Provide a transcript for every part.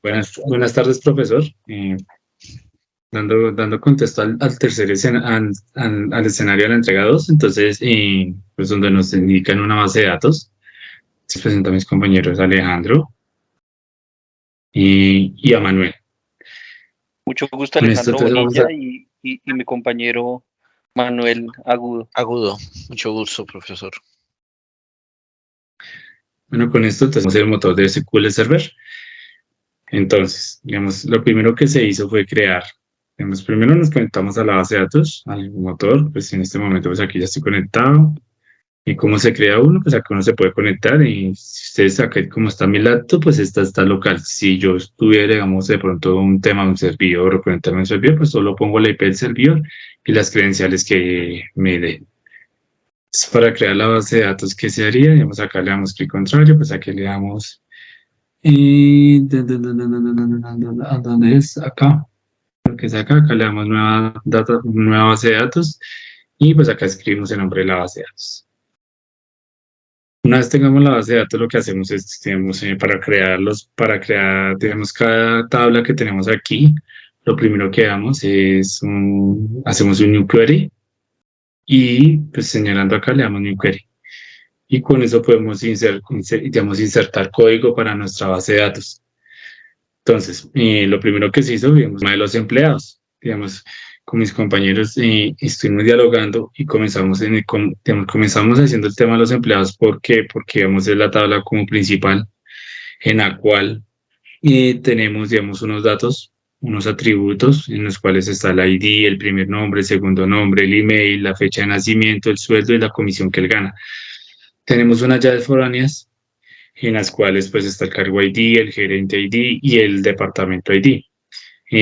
Buenas tardes, profesor. Dando contexto al tercer al escenario de la entrega 2, entonces, pues donde nos indican una base de datos, se presentan mis compañeros Alejandro y a Manuel. Mucho gusto, Con esto, Alejandro entonces, Bonilla y mi compañero Manuel Agudo. Agudo, mucho gusto, profesor. Bueno, con esto tenemos el motor de SQL Server. Entonces, digamos, lo primero que se hizo fue crear. Primero nos conectamos a la base de datos, al motor, pues en este momento pues aquí ya estoy conectado. ¿Y cómo se crea uno? Pues acá uno se puede conectar y si ustedes acá, como está mi laptop, pues esta está local. Si yo tuviera, digamos, de pronto un tema de un servidor o conectarme a un servidor, pues solo pongo la IP del servidor y las credenciales que me dé. Para crear la base de datos, ¿qué se haría? Digamos, acá le damos clic contrario, pues aquí le damos... ¿Dónde es? Acá. Porque es acá le damos nueva base de datos y pues acá escribimos el nombre de la base de datos. Una vez tengamos la base de datos, lo que hacemos es, digamos, para crear, digamos, cada tabla que tenemos aquí, lo primero que hacemos es, hacemos un new query y pues señalando acá le damos new query. Y con eso podemos insertar código para nuestra base de datos. Entonces, lo primero que se hizo, digamos, de los empleados, digamos, con mis compañeros estuvimos dialogando y comenzamos haciendo el tema de los empleados. ¿Por qué? Porque vamos a la tabla como principal en la cual tenemos, digamos, unos datos, unos atributos en los cuales está el ID, el primer nombre, el segundo nombre, el email, la fecha de nacimiento, el sueldo y la comisión que él gana. Tenemos unas llaves foráneas en las cuales pues está el cargo ID, el gerente ID y el departamento ID.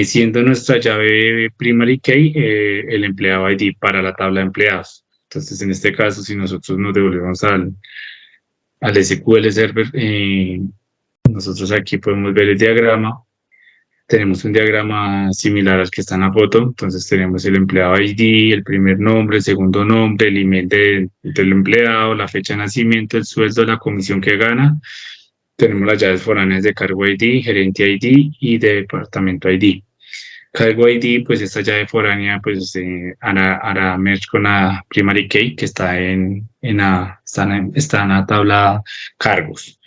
Siendo nuestra llave primary key el empleado ID para la tabla de empleados. Entonces, en este caso, si nosotros nos devolvemos al SQL Server, nosotros aquí podemos ver el diagrama. Tenemos un diagrama similar al que está en la foto. Entonces, tenemos el empleado ID, el primer nombre, el segundo nombre, el email del empleado, la fecha de nacimiento, el sueldo, la comisión que gana. Tenemos las llaves foráneas de cargo ID, gerente ID y de departamento ID. Cargo ID, pues esta llave foránea pues hará merge con la primary key que está en la tabla cargos.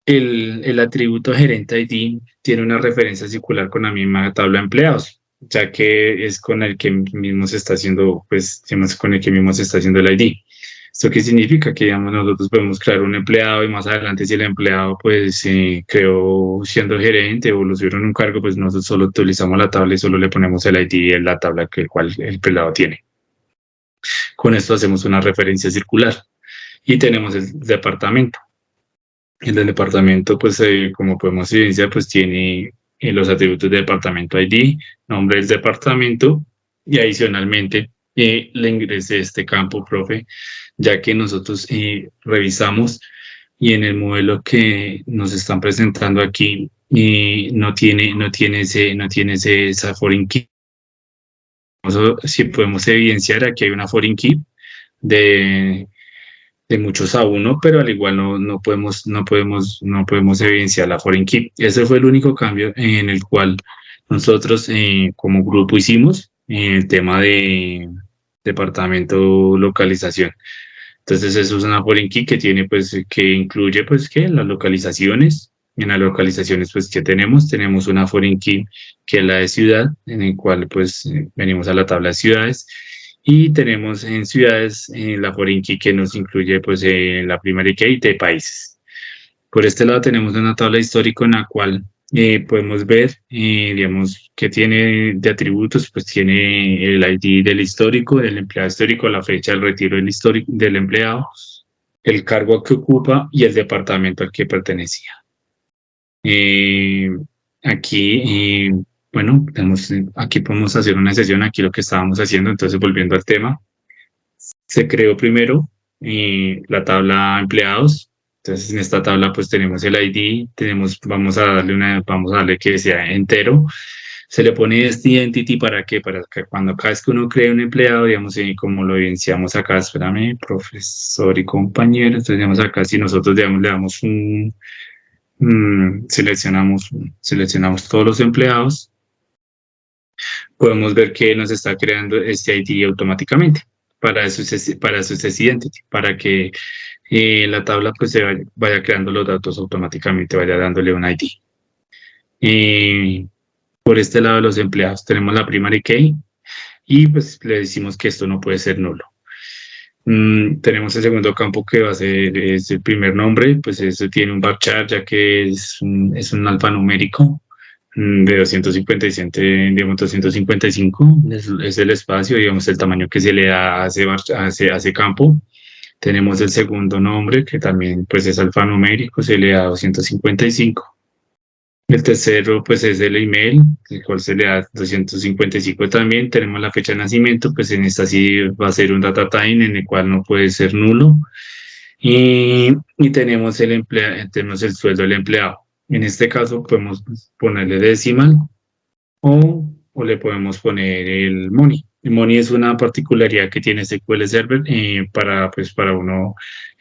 El atributo gerente ID tiene una referencia circular con la misma tabla de empleados, ya que es con el que mismo se está haciendo, pues, con el que mismo se está haciendo el ID. ¿Esto qué significa? Que, digamos, nosotros podemos crear un empleado y más adelante si el empleado, pues, creó siendo gerente o lo subieron un cargo, pues nosotros solo utilizamos la tabla y solo le ponemos el ID en la tabla que el cual el empleado tiene. Con esto hacemos una referencia circular y tenemos el departamento. El del departamento, pues, como podemos evidenciar, pues tiene los atributos de departamento ID, nombre del departamento y adicionalmente le ingresé este campo, profe, ya que nosotros revisamos y en el modelo que nos están presentando aquí no tiene esa foreign key. Si podemos evidenciar, aquí hay una foreign key de muchos a uno, pero al igual no podemos evidenciar la foreign key. Ese fue el único cambio en el cual nosotros como grupo hicimos el tema de departamento localización. Entonces eso es una foreign key que tiene pues que incluye pues que las localizaciones. En las localizaciones pues que tenemos una foreign key que es la de ciudad, en el cual pues venimos a la tabla de ciudades. Y tenemos en ciudades la foreign key que nos incluye pues la primary key de países. Por este lado tenemos una tabla histórica en la cual podemos ver, digamos, que tiene de atributos, pues tiene el ID del histórico, del empleado histórico, la fecha del retiro del empleado, el cargo que ocupa y el departamento al que pertenecía. Aquí bueno, aquí podemos hacer una sesión, aquí lo que estábamos haciendo, entonces volviendo al tema, se creó primero la tabla empleados, entonces en esta tabla pues tenemos el ID, vamos a darle que sea entero, se le pone este identity para que cuando cada vez que uno cree un empleado, digamos, como lo evidenciamos acá, espérame, profesor y compañero, entonces digamos acá si nosotros digamos, le damos seleccionamos todos los empleados, podemos ver que nos está creando este ID automáticamente para Success Identity, para que la tabla pues se vaya creando los datos automáticamente, vaya dándole un ID. Por este lado de los empleados tenemos la primary key y pues le decimos que esto no puede ser nulo. Tenemos el segundo campo que va a ser el primer nombre, pues eso tiene un varchar ya que es un alfanumérico de 255, es el espacio, digamos, el tamaño que se le da a ese campo. Tenemos el segundo nombre, que también pues es alfanumérico, se le da 255. El tercero, pues es el email, el cual se le da 255 también. Tenemos la fecha de nacimiento, pues en esta sí va a ser un data time en el cual no puede ser nulo. Y tenemos tenemos el sueldo del empleado. En este caso podemos ponerle decimal o le podemos poner el money. El money es una particularidad que tiene SQL Server para uno,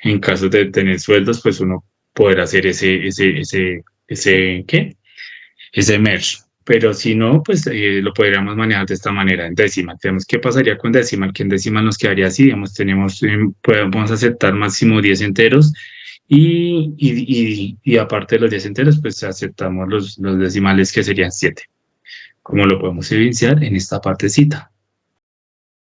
en caso de tener sueldos, pues uno poder hacer ese merge. Pero si no, pues lo podríamos manejar de esta manera, en decimal. Tenemos qué pasaría con decimal, que en decimal nos quedaría así, digamos, podemos aceptar máximo 10 enteros y aparte de los 10 enteros, pues aceptamos los decimales que serían 7. Como lo podemos evidenciar en esta partecita.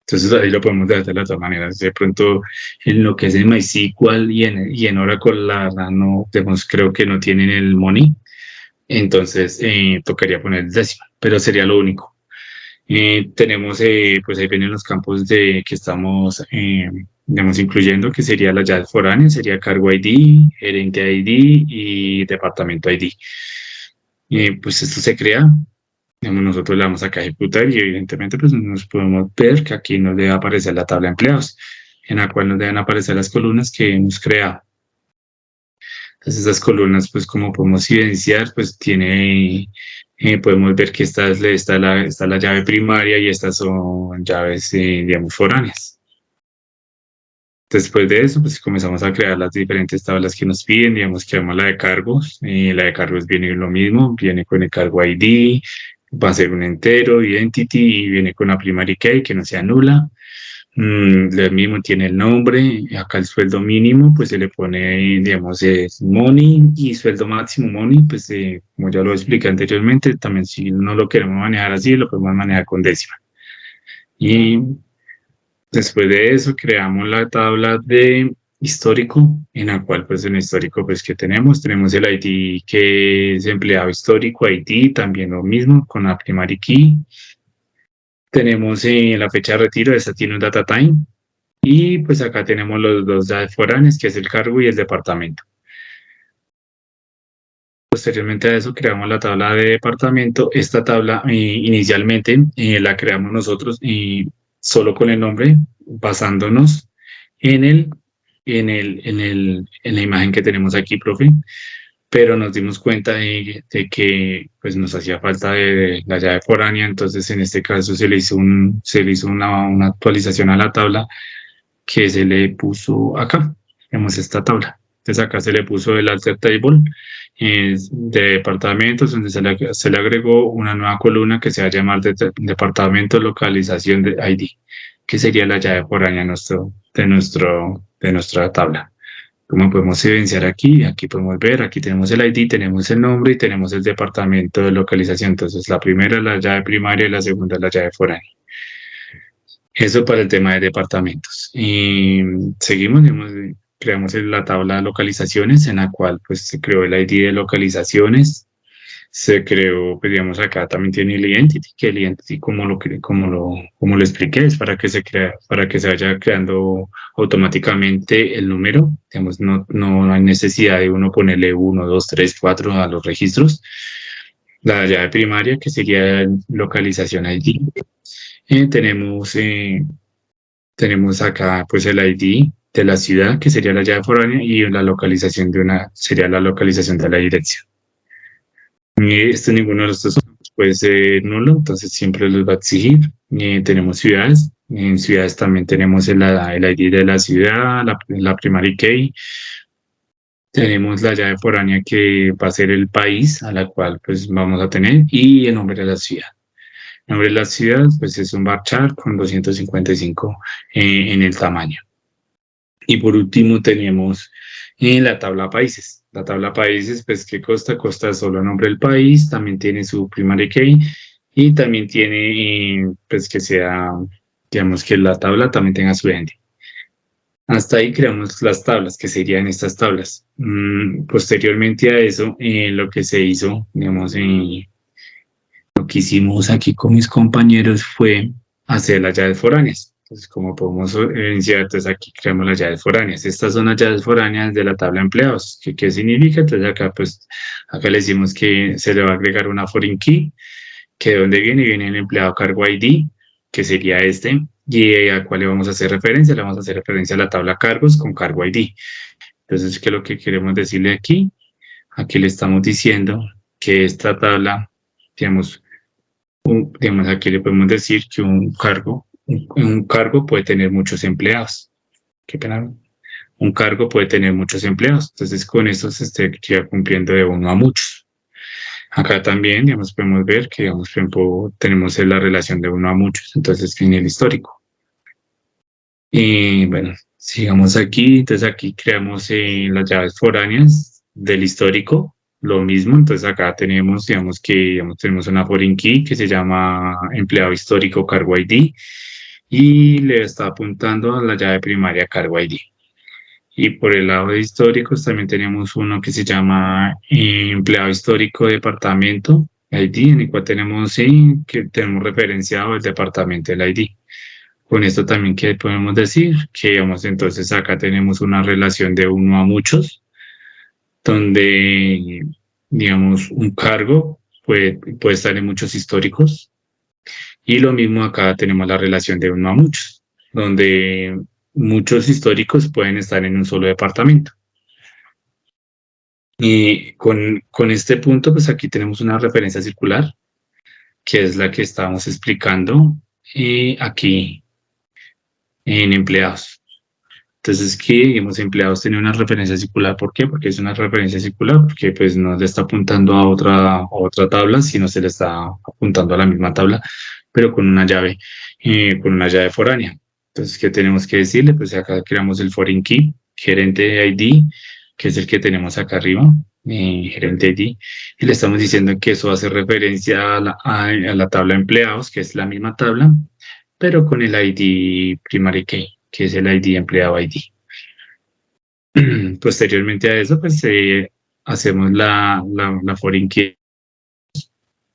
Entonces ahí lo podemos ver de las dos maneras. De pronto en lo que es en MySQL y en Oracle, la verdad no, creo que no tienen el money. Entonces tocaría poner el decimal, pero sería lo único. Tenemos, pues ahí vienen los campos que estamos, digamos, incluyendo, que sería la llave foránea, sería cargo ID, gerente ID y departamento ID. Pues esto se crea, digamos, nosotros le damos acá a ejecutar y evidentemente pues nos podemos ver que aquí nos debe aparecer la tabla de empleados, en la cual nos deben aparecer las columnas que hemos creado. Entonces esas columnas, pues como podemos evidenciar, pues podemos ver que está la llave primaria y estas son llaves, digamos, foráneas. Después de eso, pues comenzamos a crear las diferentes tablas que nos piden, digamos, creamos la de cargos. La de cargos viene lo mismo, viene con el cargo ID, va a ser un entero, identity, y viene con la primary key que no sea nula. Lo mismo tiene el nombre, acá el sueldo mínimo, pues se le pone, digamos, es money, y sueldo máximo money, pues como ya lo expliqué anteriormente, también si no lo queremos manejar así, lo podemos manejar con décima. Y después de eso creamos la tabla de histórico, en la cual pues en el histórico pues que tenemos el ID que es empleado histórico, ID, también lo mismo con la primary key. Tenemos la fecha de retiro, esta tiene un data time. Y pues acá tenemos los dos llaves foráneas, que es el cargo y el departamento. Posteriormente a eso creamos la tabla de departamento. Esta tabla inicialmente la creamos nosotros solo con el nombre, basándonos en la imagen que tenemos aquí, profe. Pero nos dimos cuenta de que pues nos hacía falta de la llave foránea, entonces en este caso se le hizo una actualización a la tabla que se le puso acá, vemos esta tabla. Entonces acá se le puso el alter table de departamentos, donde se le agregó una nueva columna que se va a llamar departamento localización de ID, que sería la llave foránea de nuestra tabla. Como podemos evidenciar aquí podemos ver, aquí tenemos el ID, tenemos el nombre y tenemos el departamento de localización. Entonces la primera es la llave primaria y la segunda es la llave foránea. Eso para el tema de departamentos. Y seguimos, creamos la tabla de localizaciones en la cual pues se creó el ID de localizaciones. Se creó, pues, digamos, acá también tiene el identity, que el identity como lo expliqué, es para que se vaya creando automáticamente el número. Digamos, no hay necesidad de uno ponerle 1, 2, 3, 4 a los registros. La llave primaria, que sería localización ID. Tenemos acá pues el ID de la ciudad, que sería la llave foránea, y la localización sería la localización de la dirección. Ninguno de los dos puede ser nulo, entonces siempre los va a exigir. Tenemos ciudades. En ciudades también tenemos el ID de la ciudad, la primary key. Tenemos la llave foránea que va a ser el país a la cual pues vamos a tener y el nombre de la ciudad. El nombre de la ciudad pues es un varchar con 255 en el tamaño. Y por último tenemos la tabla países. La tabla países, pues, ¿qué consta? Consta solo el nombre del país, también tiene su primary key y también tiene, pues, que sea, digamos que la tabla también tenga su ending. Hasta ahí creamos las tablas, que serían estas tablas. Posteriormente a eso, lo que se hizo, digamos, lo que hicimos aquí con mis compañeros fue hacer las llaves foráneas. Entonces, como podemos evidenciar, entonces aquí creamos las llaves foráneas. Estas son las llaves foráneas de la tabla de empleados. ¿Qué significa? Entonces acá, pues, acá le decimos que se le va a agregar una foreign key, que de dónde viene el empleado cargo ID, que sería este, y a cuál le vamos a hacer referencia. Le vamos a hacer referencia a la tabla cargos con cargo ID. Entonces, ¿qué es lo que queremos decirle aquí? Aquí le estamos diciendo que esta tabla, digamos, digamos, aquí le podemos decir que un cargo puede tener muchos empleados. Qué pena. Un cargo puede tener muchos empleados. Entonces, con eso se estaría cumpliendo de uno a muchos. Acá también, digamos, podemos ver que, digamos, por ejemplo, tenemos la relación de uno a muchos. Entonces, en el histórico. Y bueno, sigamos aquí. Entonces, aquí creamos las llaves foráneas del histórico. Lo mismo, entonces acá tenemos, digamos que tenemos una foreign key que se llama empleado histórico cargo ID y le está apuntando a la llave primaria cargo ID. Y por el lado de históricos también tenemos uno que se llama empleado histórico departamento ID, en el cual tenemos, que tenemos referenciado el departamento del ID. Con esto también, ¿qué podemos decir? Que, digamos, entonces acá tenemos una relación de uno a muchos, donde, digamos, un cargo puede estar en muchos históricos. Y lo mismo acá tenemos la relación de uno a muchos, donde muchos históricos pueden estar en un solo departamento. Y con este punto, pues aquí tenemos una referencia circular, que es la que estábamos explicando aquí en empleados. Entonces, que, digamos, empleados tienen una referencia circular. ¿Por qué? Porque es una referencia circular, porque pues no le está apuntando a otra tabla, sino se le está apuntando a la misma tabla, pero con una llave foránea. Entonces, ¿qué tenemos que decirle? Pues acá creamos el foreign key, gerente ID, que es el que tenemos acá arriba, gerente ID, y le estamos diciendo que eso hace referencia a la tabla de empleados, que es la misma tabla, pero con el ID primary key, que es el ID empleado ID. Posteriormente a eso, pues hacemos la foreign key,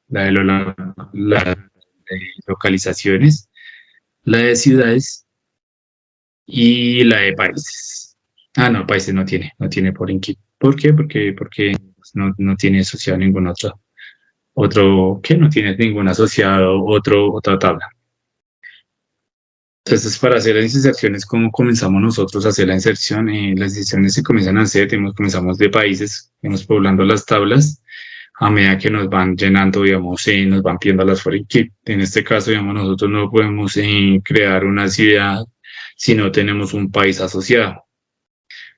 la de localizaciones, la de ciudades y la de países. No, países no tiene foreign key. ¿Por qué? Porque no tiene asociado ningún que no tiene ningún asociado otra tabla. Entonces, para hacer las inserciones, ¿cómo comenzamos nosotros a hacer la inserción? Las inserciones se comienzan a hacer, comenzamos de países, poblando las tablas, a medida que nos van llenando, digamos, nos van pidiendo las foreign key. En este caso, digamos, nosotros no podemos crear una ciudad si no tenemos un país asociado.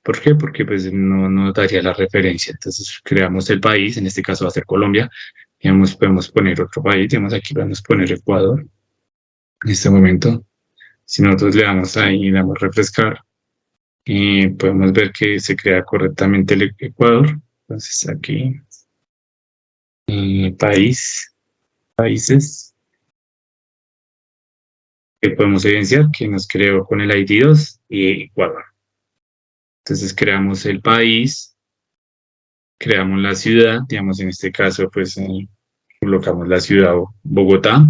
¿Por qué? Porque pues no nos daría la referencia. Entonces, creamos el país, en este caso va a ser Colombia, digamos, podemos poner otro país, digamos, aquí podemos poner Ecuador, en este momento. Si nosotros le damos ahí, le damos refrescar, podemos ver que se crea correctamente el Ecuador. Entonces aquí, países, que podemos evidenciar que nos creó con el ID 2 y Ecuador. Entonces creamos el país, creamos la ciudad, digamos en este caso pues colocamos la ciudad Bogotá.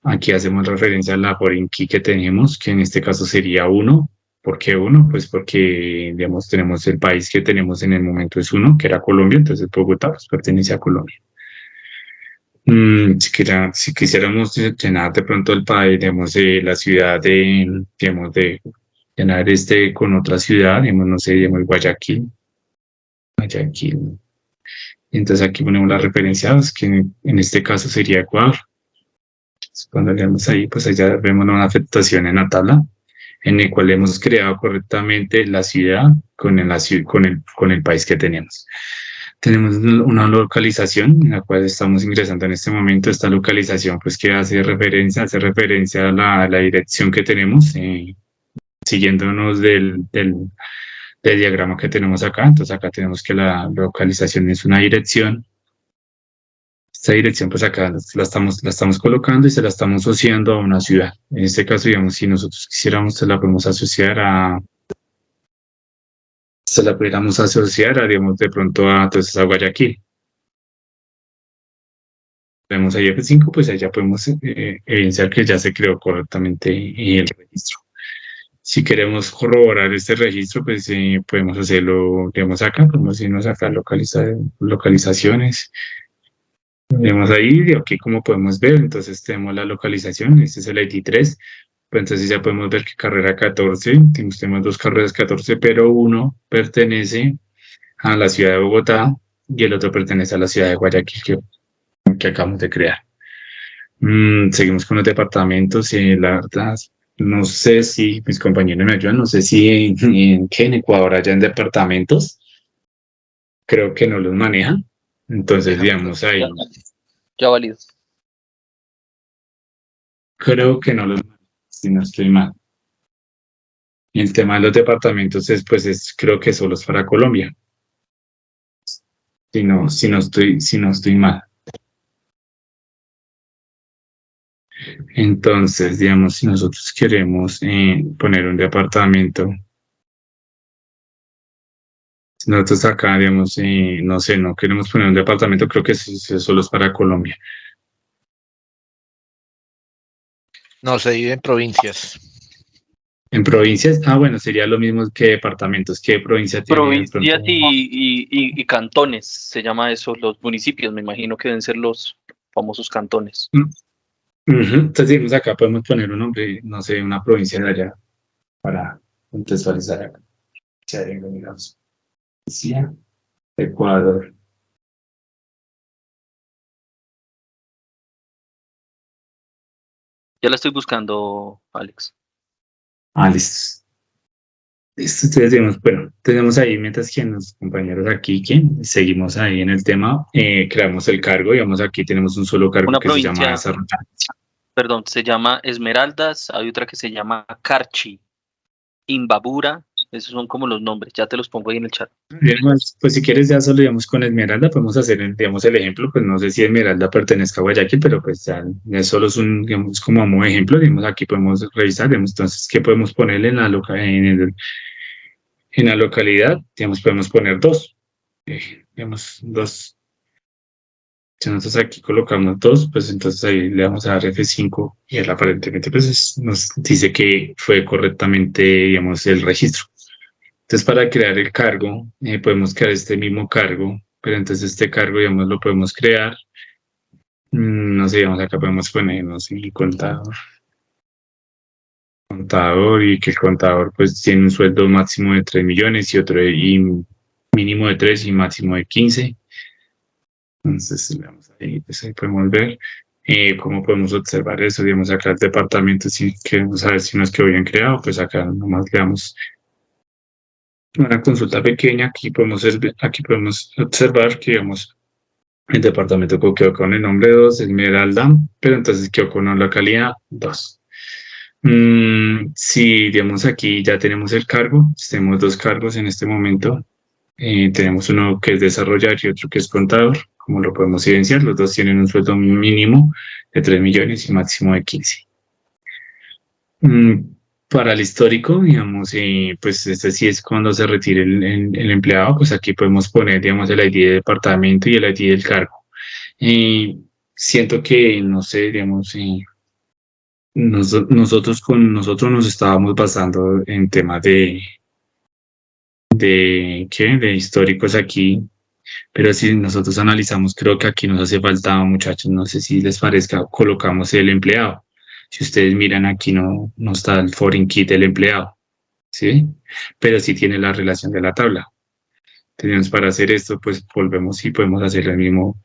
Aquí hacemos referencia a la foreign key que tenemos, que en este caso sería 1. ¿Por qué 1? Pues porque, digamos, tenemos el país que tenemos en el momento es 1, que era Colombia, entonces Bogotá pues, pertenece a Colombia. Si quisiéramos llenar de pronto el país, digamos, la ciudad de llenar con otra ciudad, digamos, no sé, digamos, Guayaquil. Entonces aquí ponemos las referenciadas, que en este caso sería Ecuador. Cuando le damos ahí, pues allá vemos una afectación en la tabla. en el cual hemos creado correctamente la ciudad con el país que tenemos. Tenemos una localización en la cual estamos ingresando en este momento. Esta localización, pues, que hace referencia a la dirección que tenemos, siguiéndonos del diagrama que tenemos acá. Entonces, acá tenemos que la localización es una dirección. Esta dirección, pues, acá la estamos colocando y se la estamos asociando a una ciudad. En este caso, digamos, si nosotros quisiéramos, se la podemos asociar se la pudiéramos asociar, haríamos de pronto entonces a Guayaquil. Vemos ahí F5, pues ahí ya podemos evidenciar que ya se creó correctamente el registro. Si queremos corroborar este registro, pues podemos hacerlo, digamos acá, podemos irnos acá a localizaciones. Vemos ahí, de aquí como podemos ver, entonces tenemos la localización, este es el ID 3, pues entonces ya podemos ver que carrera 14, tenemos dos carreras 14, pero uno pertenece a la ciudad de Bogotá y el otro pertenece a la ciudad de Guayaquil que acabamos de crear. Seguimos con los departamentos y la verdad, no sé si mis compañeros me ayudan, no sé si en Ecuador hayan departamentos, creo que no los manejan, entonces digamos ahí, Ya válido. creo que no los manejan, si no estoy mal. Y el tema de los departamentos creo que solo es para Colombia, si no estoy mal. Entonces, digamos, si nosotros queremos poner un departamento, nosotros acá, digamos, no sé, no queremos poner un departamento, creo que solo es para Colombia. No, se divide en provincias. En provincias, bueno, sería lo mismo que departamentos. ¿Qué provincia tiene? Provincias y cantones, se llama eso, los municipios, me imagino que deben ser los famosos cantones. Entonces, digamos, acá podemos poner un nombre, no sé, una provincia de allá, para contextualizar acá. Digamos, Ecuador. Ya la estoy buscando, Alex. Listo. Entonces, digamos, bueno, tenemos ahí, mientras que los compañeros aquí, que seguimos ahí en el tema, creamos el cargo, digamos, aquí tenemos un solo cargo Una que se llama provincia, desarrollar. perdón, se llama Esmeraldas, hay otra que se llama Carchi, Imbabura, esos son como los nombres, ya te los pongo ahí en el chat. Digamos, pues si quieres ya solo digamos con Esmeralda, podemos hacer, digamos, el ejemplo, pues no sé si Esmeralda pertenezca a Guayaquil, pero pues ya solo es digamos, como a modo de ejemplo, digamos, aquí podemos revisar, digamos, entonces, ¿qué podemos ponerle en la localidad? Digamos, podemos poner dos, digamos, dos. Si nosotros aquí colocamos dos, pues entonces ahí le vamos a dar F5 y él aparentemente pues nos dice que fue correctamente, digamos, el registro. Entonces, para crear el cargo, podemos crear este mismo cargo, pero entonces este cargo, digamos, lo podemos crear. No sé, digamos, acá podemos poner, no sé, el contador. Y que el contador pues tiene un sueldo máximo de 3 millones y otro y mínimo de 3 y máximo de 15. Entonces, pues ahí podemos ver cómo podemos observar eso. Digamos, acá el departamento, si queremos saber si nos quedó bien creado, pues acá nomás le damos una consulta pequeña. Aquí podemos observar que, digamos, el departamento quedó con el nombre 2, Esmeralda, pero entonces quedó con una localidad 2. Si, digamos, aquí ya tenemos el cargo, tenemos dos cargos en este momento. Tenemos uno que es desarrollar y otro que es contador. Como lo podemos evidenciar, los dos tienen un sueldo mínimo de 3 millones y máximo de 15. Para el histórico, digamos, pues este sí es cuando se retire el empleado, pues aquí podemos poner, digamos, el ID de departamento y el ID del cargo. Siento que, no sé, digamos, nosotros nos estábamos basando en temas de históricos aquí, pero si nosotros analizamos, creo que aquí nos hace falta, muchachos, no sé si les parezca, colocamos el empleado. Si ustedes miran aquí no está el foreign key del empleado, ¿sí? Pero sí tiene la relación de la tabla. Tenemos para hacer esto, pues volvemos y podemos hacer el mismo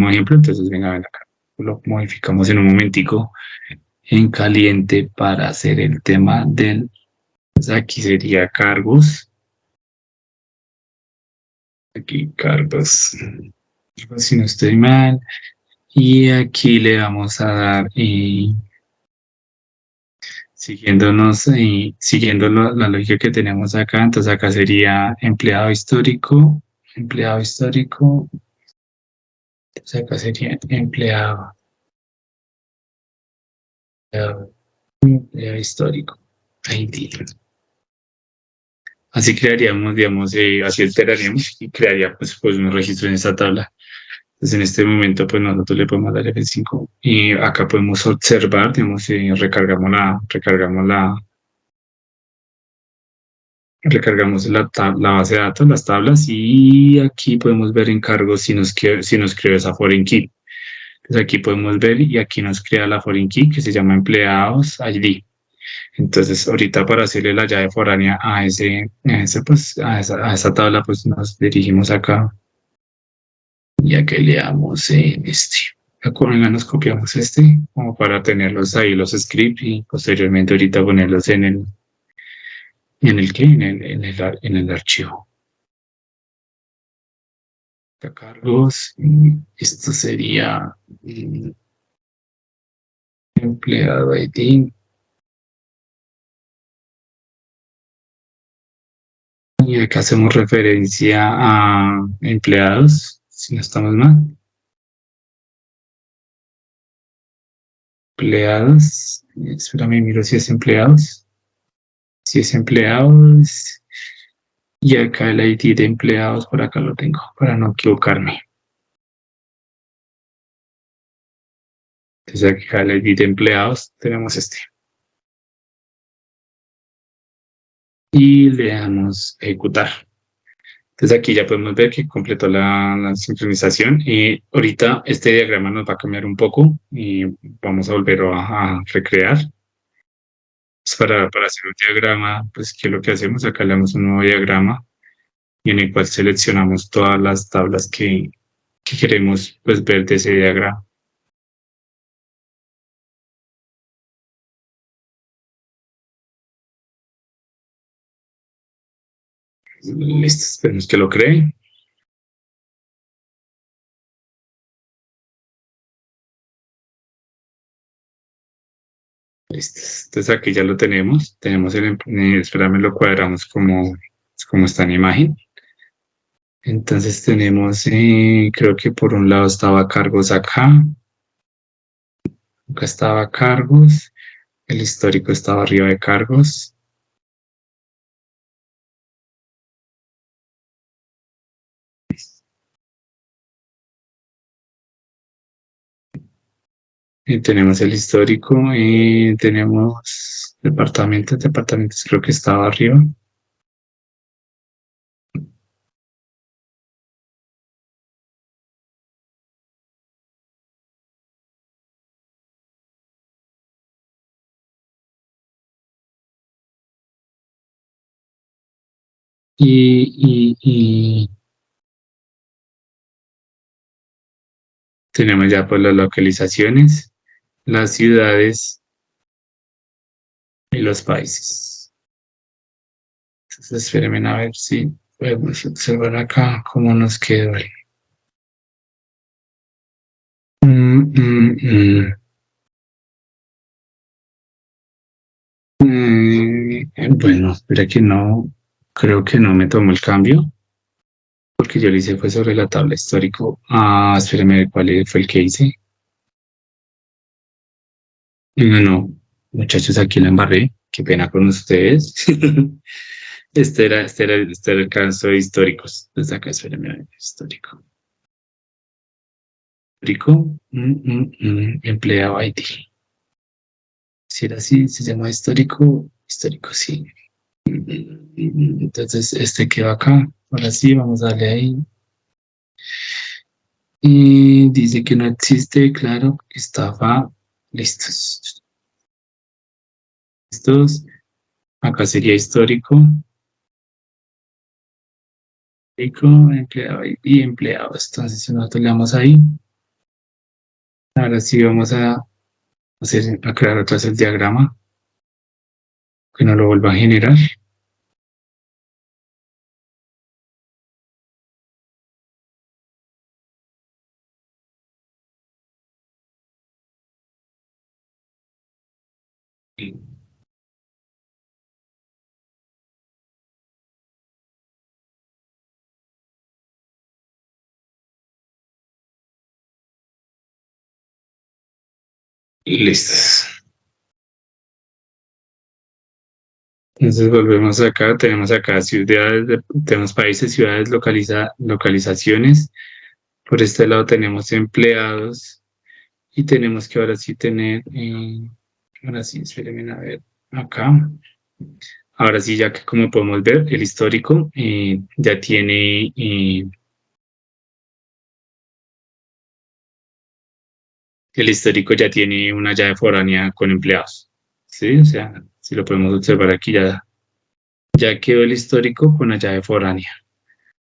ejemplo. Entonces, venga, ven acá, lo modificamos en un momentico en caliente para hacer el tema del Entonces aquí sería cargos. Aquí cargos. Si no estoy mal. Y aquí le vamos a dar, siguiendo la lógica que tenemos acá, entonces acá sería empleado histórico, empleado histórico, entonces acá sería empleado, empleado histórico, ID. Así crearíamos, digamos, así alteraríamos y crearía pues un registro en esta tabla. Entonces en este momento pues nosotros le podemos dar F5 y acá podemos observar, digamos, recargamos la base de datos, las tablas, y aquí podemos ver encargos si nos creó esa foreign key. Entonces aquí podemos ver y aquí nos crea la foreign key que se llama empleados ID. Entonces ahorita para hacerle la llave foránea a esa tabla, pues nos dirigimos acá, ya que le damos en este. Acá nos copiamos este como para tenerlos ahí los scripts y posteriormente ahorita ponerlos en el archivo. Cargos, esto sería empleado ID. Y acá hacemos referencia a empleados, si no estamos mal. Empleados, espérame, miro si es empleados. Si es empleados. Y acá el ID de empleados, por acá lo tengo, para no equivocarme. Entonces acá el ID de empleados tenemos este. Y le damos ejecutar. Entonces aquí ya podemos ver que completó la sincronización y ahorita este diagrama nos va a cambiar un poco y vamos a volver a recrear. Pues para hacer un diagrama, pues ¿qué es lo que hacemos? Acá le damos un nuevo diagrama y en el cual seleccionamos todas las tablas que queremos pues, ver de ese diagrama. Listo, esperemos que lo cree. Listo. Entonces aquí ya lo tenemos. Tenemos espérame, lo cuadramos como está en imagen. Entonces tenemos, creo que por un lado estaba cargos acá. Acá estaba cargos. El histórico estaba arriba de cargos. Tenemos el histórico. Tenemos departamentos creo que estaba arriba. Y tenemos ya pues las localizaciones, las ciudades y los países. Entonces espérenme a ver si podemos observar acá cómo nos quedó. Bueno, espera que no, creo que no me tomó el cambio, porque yo lo hice fue sobre la tabla histórico. Espérenme, ¿cuál fue el que hice? No, muchachos, aquí la embarré. Qué pena con ustedes. Este era el caso de históricos. Desde acá, espérenme, histórico. Histórico, empleado ID. Si era así, se llama histórico, sí. Entonces, este quedó acá. Ahora sí, vamos a darle ahí. Y dice que no existe, claro, estaba listos. Listos. Acá sería histórico. Empleado y empleados. Entonces, si nosotros le damos ahí, ahora sí vamos a crear otra vez el diagrama. que no lo vuelva a generar. Y listos. Entonces volvemos acá, tenemos acá ciudades, tenemos países, ciudades, localizaciones. Por este lado tenemos empleados y tenemos que ahora sí tener, ahora sí, espérenme a ver, acá. Ahora sí, ya que como podemos ver, el histórico ya tiene, el histórico ya tiene una llave foránea con empleados. ¿Sí? O sea, si lo podemos observar aquí, ya quedó el histórico con la llave foránea.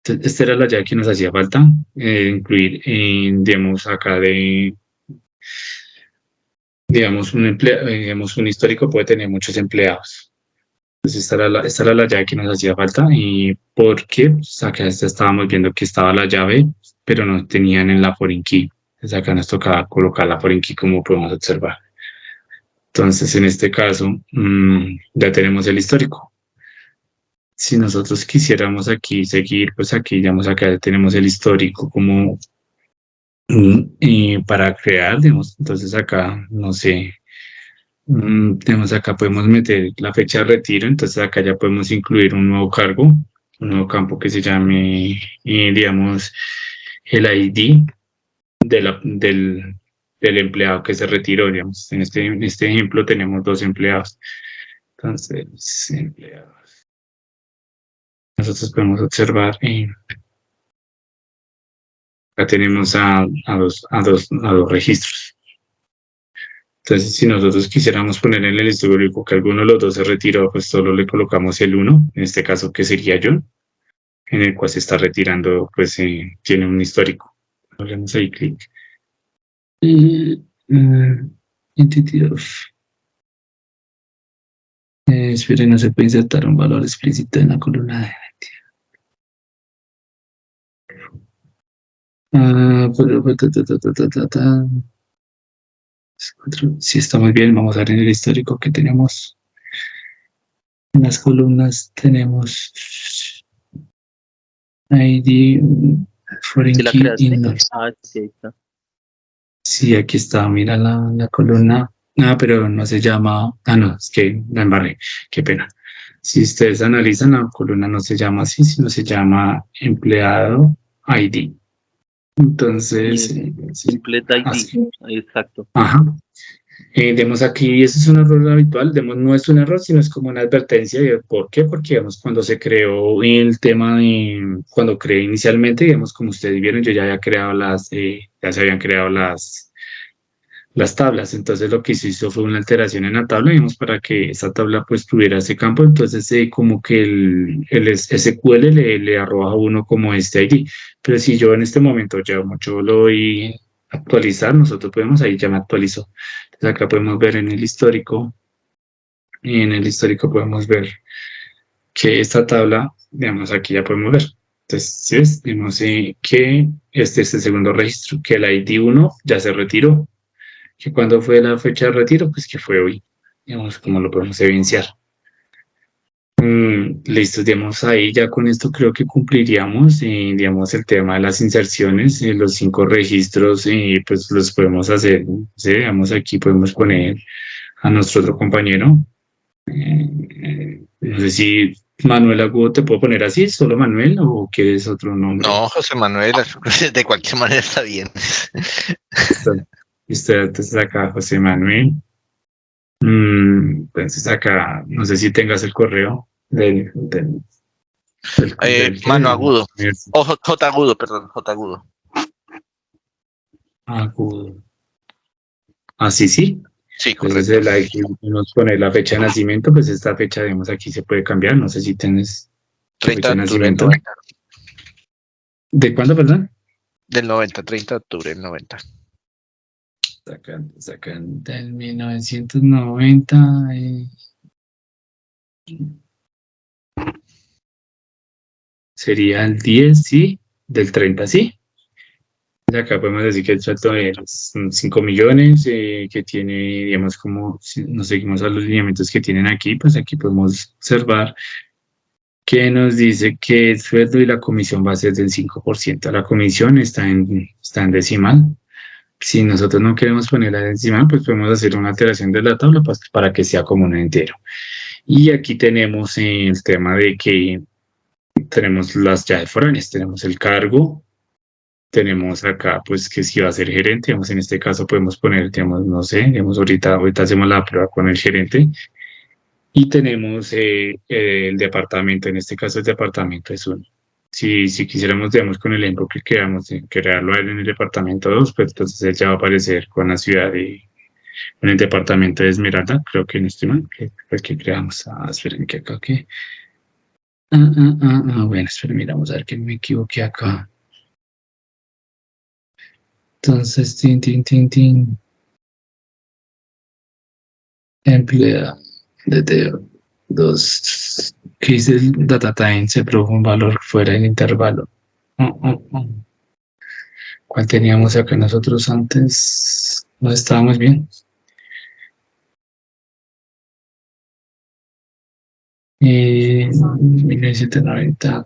Entonces, esta era la llave que nos hacía falta, incluir, digamos, acá digamos, digamos, un histórico puede tener muchos empleados. Entonces, esta era la llave que nos hacía falta y porque pues, acá estábamos viendo que estaba la llave, pero no tenían en la foreign key. Entonces, acá nos tocaba colocar la foreign key como podemos observar. Entonces, en este caso, ya tenemos el histórico. Si nosotros quisiéramos aquí seguir, pues aquí, digamos, acá tenemos el histórico como para crear, digamos, entonces acá, no sé, tenemos acá, podemos meter la fecha de retiro, entonces acá ya podemos incluir un nuevo cargo, un nuevo campo que se llame, digamos, el ID del empleado que se retiró, digamos. En este ejemplo tenemos 2 empleados. Entonces, empleados. Nosotros podemos observar, acá tenemos a dos registros. Entonces, si nosotros quisiéramos poner en el histórico que alguno de los 2 se retiró, pues solo le colocamos el 1, en este caso que sería yo, en el cual se está retirando, pues tiene un histórico. Le damos ahí clic. Entity of. Esperen, no se puede insertar un valor explícito en la columna de si está muy bien, vamos a ver en el histórico que tenemos. En las columnas tenemos ID, foreign ¿Sí la key, creaste? indoors. Sí, ahí está. Sí, aquí está, mira la columna. Ah, pero no se llama. Ah, no, es que la embarré. Qué pena. Si ustedes analizan, la columna no se llama así, sino se llama empleado ID. Entonces, sí, Complete ID. así. Ahí, exacto. Ajá. Demos aquí, ese es un error habitual, no es un error, sino es como una advertencia. ¿Por qué? Porque, digamos, cuando se creó el tema cuando creé inicialmente, digamos, como ustedes vieron, yo ya había creado ya se habían creado las tablas. Entonces lo que se hizo fue una alteración en la tabla, digamos, para que esa tabla pues tuviera ese campo. Entonces como que el SQL le arroja a uno como este ID. Pero si yo en este momento ya mucho lo doy actualizar, nosotros podemos, ahí ya me actualizó. Entonces acá podemos ver en el histórico, y en el histórico podemos ver que esta tabla, digamos, aquí ya podemos ver. Entonces, si ves, digamos, que este es el segundo registro, que el ID 1 ya se retiró, que cuando fue la fecha de retiro, pues que fue hoy, digamos, como lo podemos evidenciar. Listo, digamos, ahí ya con esto creo que cumpliríamos, digamos, el tema de las inserciones, los 5 registros, pues los podemos hacer, ¿sí? Digamos, aquí podemos poner a nuestro otro compañero, no sé si Manuel Agudo te puedo poner así, solo Manuel, o quieres otro nombre. No, José Manuel, de cualquier manera está bien. Listo, entonces acá José Manuel. Entonces acá, no sé si tengas el correo del Mano agudo. O J agudo, perdón, J agudo. Agudo. Ah, sí, sí. Sí, Entonces correcto. nos pone la fecha de nacimiento, pues esta fecha, digamos, aquí se puede cambiar. No sé si tienes 30 fecha de de octubre del nacimiento. 90. ¿De cuándo, perdón? Del 90, 30 de octubre del 90. Sacan del 1990. Sería el 10, sí, del 30, sí. Acá podemos decir que el sueldo son 5 millones, que tiene, digamos, como si nos seguimos a los lineamientos que tienen aquí, pues aquí podemos observar que nos dice que el sueldo y la comisión va a ser del 5%. La comisión está en decimal. Si nosotros no queremos ponerla en decimal, pues podemos hacer una alteración de la tabla para que sea como un entero. Y aquí tenemos el tema de que tenemos las llaves foráneas, tenemos el cargo, tenemos acá, pues, que si va a ser gerente, digamos, en este caso podemos poner, digamos, no sé, digamos, ahorita hacemos la prueba con el gerente, y tenemos el departamento, en este caso el departamento es uno. Si quisiéramos, digamos, con el ejemplo que queramos, crearlo a él en el departamento 2, pues entonces él ya va a aparecer con la ciudad en el departamento de Esmeralda, creo que en este mal, que fue el que creamos. Esperen que acá, que... bueno, esperen, miramos a ver que me equivoqué acá. Entonces, emplea de 2, que dice el data time, se produjo un valor fuera del intervalo. ¿Cuál teníamos acá nosotros antes? ¿No estábamos bien? 1990,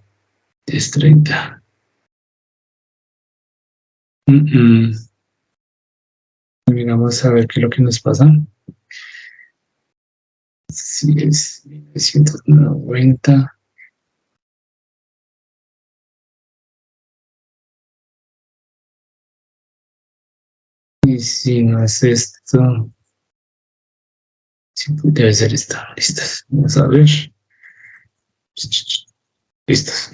1030. Miramos a ver qué es lo que nos pasa. Sí, es 1990. Y si no es esto, sí, debe ser esta. Listas. Vamos a ver. Listos.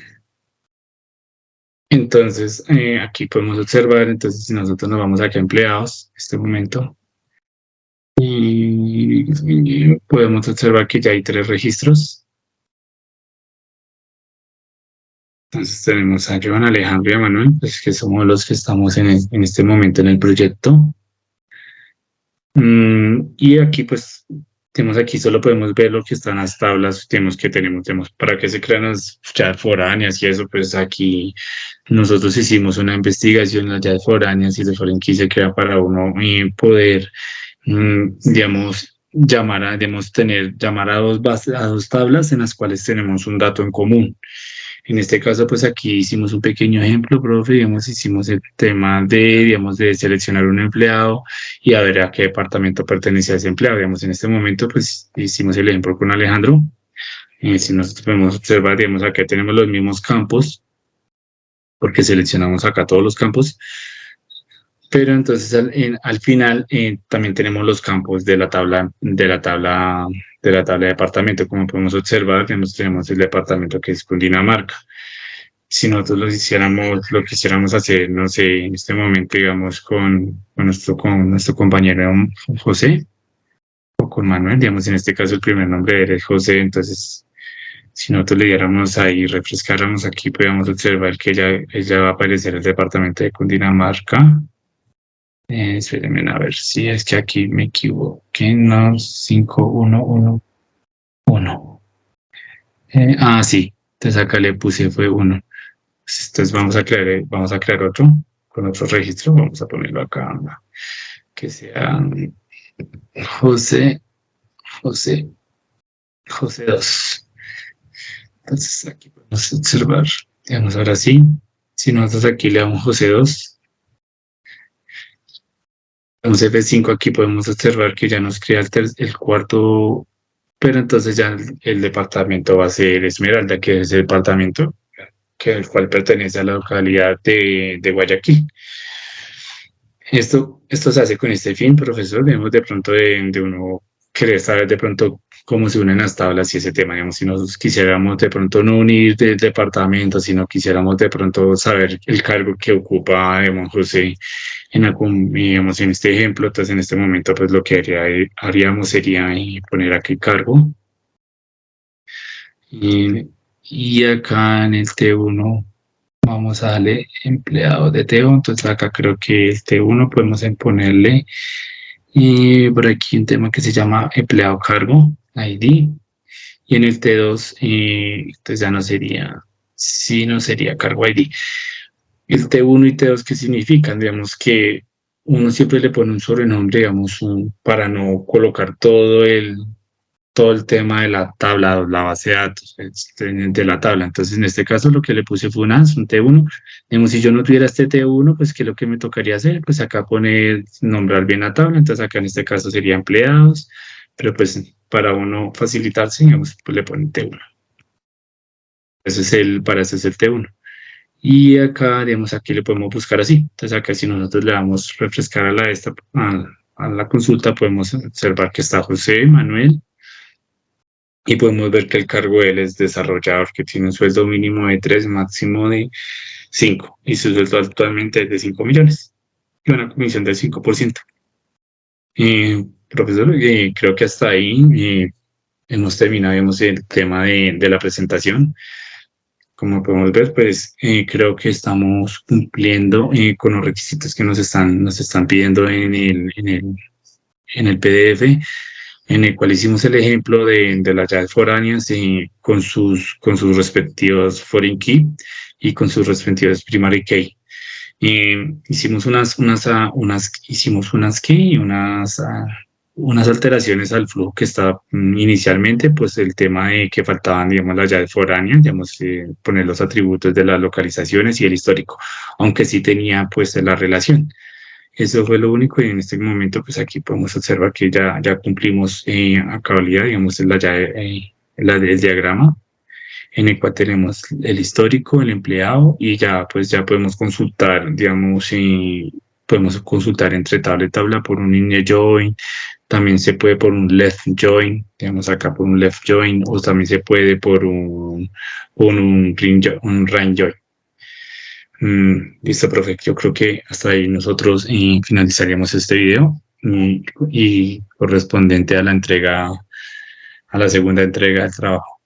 Entonces, aquí podemos observar, entonces, si nosotros nos vamos aquí a empleados, en este momento, y podemos observar que ya hay 3 registros. Entonces tenemos a Joan, Alejandro y a Manuel, pues que somos los que estamos en este momento en el proyecto. Y aquí pues tenemos aquí, solo podemos ver lo que están las tablas, tenemos para que se crean las llaves foráneas y eso, pues aquí nosotros hicimos una investigación en las llaves foráneas y de Foreign se crea para uno poder, digamos, llamar a dos tablas en las cuales tenemos un dato en común. En este caso, pues aquí hicimos un pequeño ejemplo, profe, digamos, hicimos el tema de seleccionar un empleado y a ver a qué departamento pertenece a ese empleado. Digamos, en este momento, pues hicimos el ejemplo con Alejandro. Si nosotros podemos observar, digamos, acá tenemos los mismos campos, porque seleccionamos acá todos los campos, pero entonces al final también tenemos los campos de la tabla de departamento. Como podemos observar, tenemos el departamento que es Cundinamarca. Si nosotros lo quisiéramos hacer, no sé, en este momento, digamos, con nuestro compañero José, o con Manuel, digamos, en este caso el primer nombre es José, entonces, si nosotros le diéramos ahí, refrescáramos aquí, podríamos observar que ya va a aparecer el departamento de Cundinamarca. Espérenme a ver si es que aquí me equivoqué, no, 5111. Sí, entonces acá le puse fue 1. Entonces vamos a crear otro, con otro registro, vamos a ponerlo acá, que sea José 2. Entonces aquí podemos observar, digamos ahora sí, si nosotros aquí le damos José 2, damos F5, aquí podemos observar que ya nos crea el cuarto, pero entonces ya el departamento va a ser Esmeralda, que es el departamento el cual pertenece a la localidad de Guayaquil. Esto se hace con este fin, profesor, digamos, de pronto de uno querer saber de pronto cómo se unen las tablas y ese tema, digamos, si nos quisiéramos de pronto no unir del departamento, sino quisiéramos de pronto saber el cargo que ocupa, digamos, José digamos, en este ejemplo, entonces en este momento, pues lo que haríamos sería poner aquí cargo. Y acá en el T1 vamos a darle empleado de T1, entonces acá creo que el T1 podemos ponerle por aquí un tema que se llama empleado cargo, ID, Y en el T2, entonces ya no sería, sí, no sería cargo ID. El T1 y T2, ¿qué significan? Digamos que uno siempre le pone un sobrenombre, digamos, para no colocar todo el tema de la tabla, la base de datos de la tabla. Entonces, en este caso, lo que le puse fue un T1. Digamos, si yo no tuviera este T1, pues, ¿qué es lo que me tocaría hacer? Pues acá poner, nombrar bien la tabla. Entonces, acá en este caso sería empleados, pero pues para uno facilitarse, digamos, pues le pone T1. Para eso es el T1. Y acá, digamos, aquí le podemos buscar así. Entonces, acá si nosotros le damos refrescar a la consulta, podemos observar que está José Manuel. Y podemos ver que el cargo de él es desarrollador, que tiene un sueldo mínimo de 3, máximo de 5. Y su sueldo actualmente es de 5 millones. Y una comisión del 5%. Profesor, creo que hasta ahí hemos terminado, digamos, el tema de la presentación. Como podemos ver, pues creo que estamos cumpliendo con los requisitos que nos están pidiendo en el PDF, en el cual hicimos el ejemplo de las llaves foráneas con sus respectivos foreign key y con sus respectivos primary key. Hicimos unas alteraciones al flujo que estaba inicialmente, pues el tema de que faltaban, digamos, las llaves foráneas, digamos, poner los atributos de las localizaciones y el histórico, aunque sí tenía pues la relación. Eso fue lo único y en este momento pues aquí podemos observar que ya cumplimos a cabalidad, digamos, el diagrama en el cual tenemos el histórico, el empleado y ya pues ya podemos consultar, digamos, podemos consultar entre tabla y tabla por un inner join, también se puede por un left join, digamos acá por un left join, o también se puede por un right join. Listo, profe. Yo creo que hasta ahí nosotros finalizaríamos este video y correspondiente a la segunda entrega del trabajo.